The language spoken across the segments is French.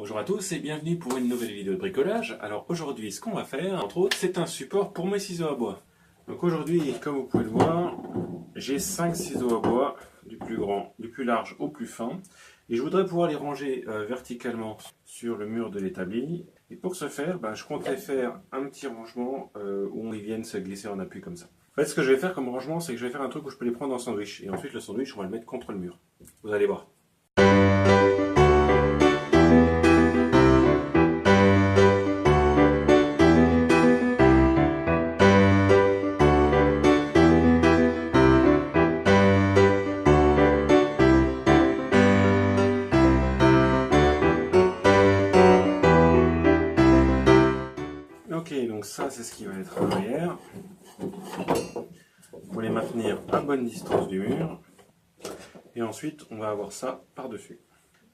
Bonjour à tous et bienvenue pour une nouvelle vidéo de bricolage. Alors aujourd'hui, ce qu'on va faire, entre autres, c'est un support pour mes ciseaux à bois. Donc aujourd'hui, comme vous pouvez le voir, j'ai 5 ciseaux à bois, du plus grand, du plus large au plus fin. Et je voudrais pouvoir les ranger verticalement sur le mur de l'établi. Et pour ce faire, je comptais faire un petit rangement où ils viennent se glisser en appui comme ça. En fait, ce que je vais faire comme rangement, c'est que je vais faire un truc où je peux les prendre en sandwich. Et ensuite, le sandwich, on va le mettre contre le mur. Vous allez voir. Ok, donc ça c'est ce qui va être à l'arrière. Pour les maintenir à bonne distance du mur. Et ensuite on va avoir ça par-dessus.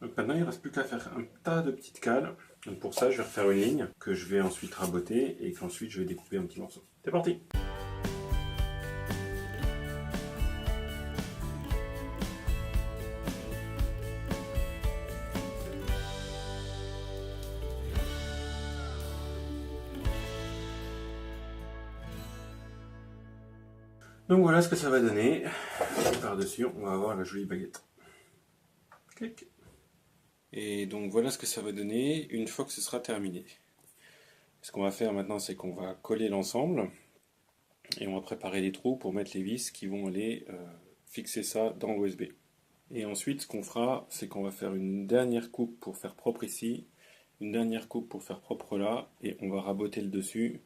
Donc maintenant il ne reste plus qu'à faire un tas de petites cales. Donc pour ça je vais refaire une ligne que je vais ensuite raboter et qu'ensuite je vais découper en petits morceaux. C'est parti! Donc voilà ce que ça va donner. Par-dessus, on va avoir la jolie baguette. Clic. Et donc voilà ce que ça va donner une fois que ce sera terminé. Ce qu'on va faire maintenant, c'est qu'on va coller l'ensemble et on va préparer les trous pour mettre les vis qui vont aller fixer ça dans l'OSB. Et ensuite, ce qu'on fera, c'est qu'on va faire une dernière coupe pour faire propre ici, une dernière coupe pour faire propre là, et on va raboter le dessus.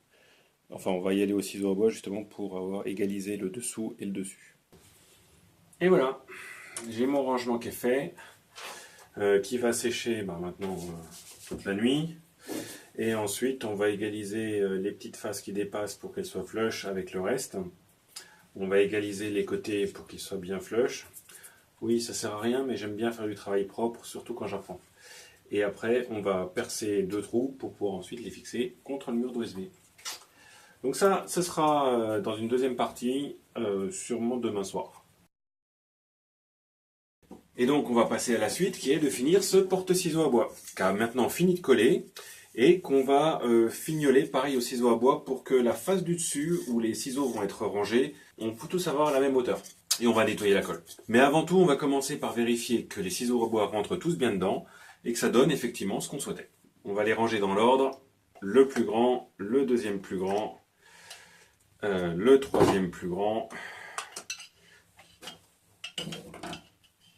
Enfin, on va y aller au ciseau à bois justement pour avoir égalisé le dessous et le dessus. Et voilà, j'ai mon rangement qui est fait, qui va sécher maintenant toute la nuit. Et ensuite, on va égaliser les petites faces qui dépassent pour qu'elles soient flush avec le reste. On va égaliser les côtés pour qu'ils soient bien flush. Oui, ça sert à rien, mais j'aime bien faire du travail propre, surtout quand j'apprends. Et après, on va percer 2 trous pour pouvoir ensuite les fixer contre le mur d'OSB. Donc ça, ce sera dans une deuxième partie, sûrement demain soir. Et donc on va passer à la suite qui est de finir ce porte-ciseaux à bois. Car maintenant fini de coller et qu'on va fignoler pareil au ciseau à bois pour que la face du dessus où les ciseaux vont être rangés, on peut tous avoir la même hauteur. Et on va nettoyer la colle. Mais avant tout, on va commencer par vérifier que les ciseaux à bois rentrent tous bien dedans et que ça donne effectivement ce qu'on souhaitait. On va les ranger dans l'ordre, le plus grand, le deuxième plus grand, le troisième plus grand,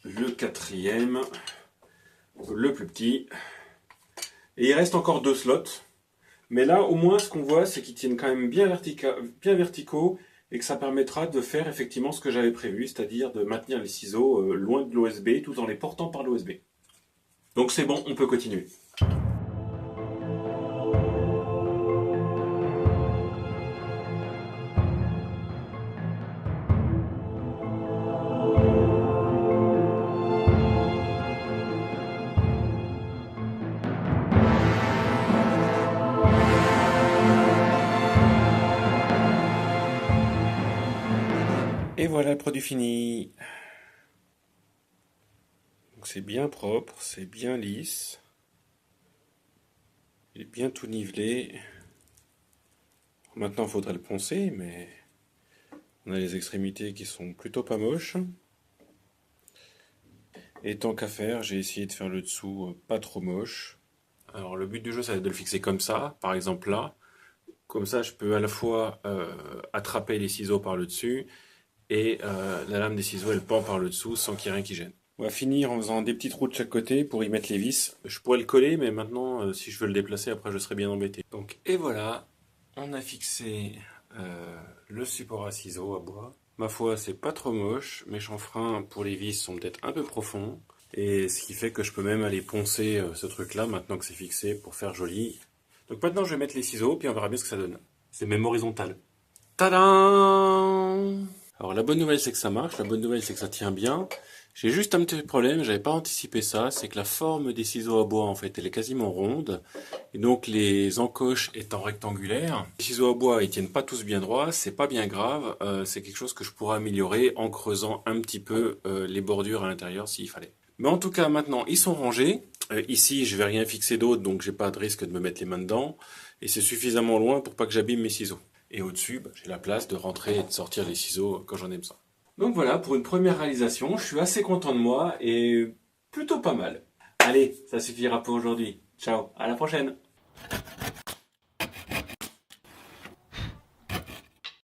le quatrième, le plus petit, et il reste encore 2 slots, mais là au moins ce qu'on voit c'est qu'ils tiennent quand même bien verticaux et que ça permettra de faire effectivement ce que j'avais prévu, c'est-à-dire de maintenir les ciseaux loin de l'OSB tout en les portant par l'OSB. Donc c'est bon, on peut continuer. Et voilà le produit fini. Donc c'est bien propre, c'est bien lisse. Il est bien tout nivelé. Maintenant il faudra le poncer, mais on a les extrémités qui sont plutôt pas moches. Et tant qu'à faire, j'ai essayé de faire le dessous pas trop moche. Alors le but du jeu, ça va être de le fixer comme ça, par exemple là. Comme ça, je peux à la fois attraper les ciseaux par le dessus et la lame des ciseaux, elle pend par le dessous sans qu'il y ait rien qui gêne. On va finir en faisant des petits trous de chaque côté pour y mettre les vis. Je pourrais le coller, mais maintenant, si je veux le déplacer, après je serai bien embêté. Donc, et voilà, on a fixé le support à ciseaux à bois. Ma foi, c'est pas trop moche. Mes chanfreins pour les vis sont peut-être un peu profonds. Et ce qui fait que je peux même aller poncer ce truc-là maintenant que c'est fixé pour faire joli. Donc maintenant, je vais mettre les ciseaux, puis on verra bien ce que ça donne. C'est même horizontal. Tadam! Alors la bonne nouvelle c'est que ça marche, la bonne nouvelle c'est que ça tient bien. J'ai juste un petit problème, j'avais pas anticipé ça, c'est que la forme des ciseaux à bois en fait elle est quasiment ronde. Et donc les encoches étant rectangulaires, les ciseaux à bois ils tiennent pas tous bien droit, c'est pas bien grave, c'est quelque chose que je pourrais améliorer en creusant un petit peu les bordures à l'intérieur s'il fallait. Mais en tout cas, maintenant, ils sont rangés. Ici, je vais rien fixer d'autre, donc j'ai pas de risque de me mettre les mains dedans. Et c'est suffisamment loin pour pas que j'abîme mes ciseaux. Et au-dessus, bah, j'ai la place de rentrer et de sortir les ciseaux quand j'en ai besoin. Donc voilà, pour une première réalisation, je suis assez content de moi et plutôt pas mal. Allez, ça suffira pour aujourd'hui. Ciao, à la prochaine!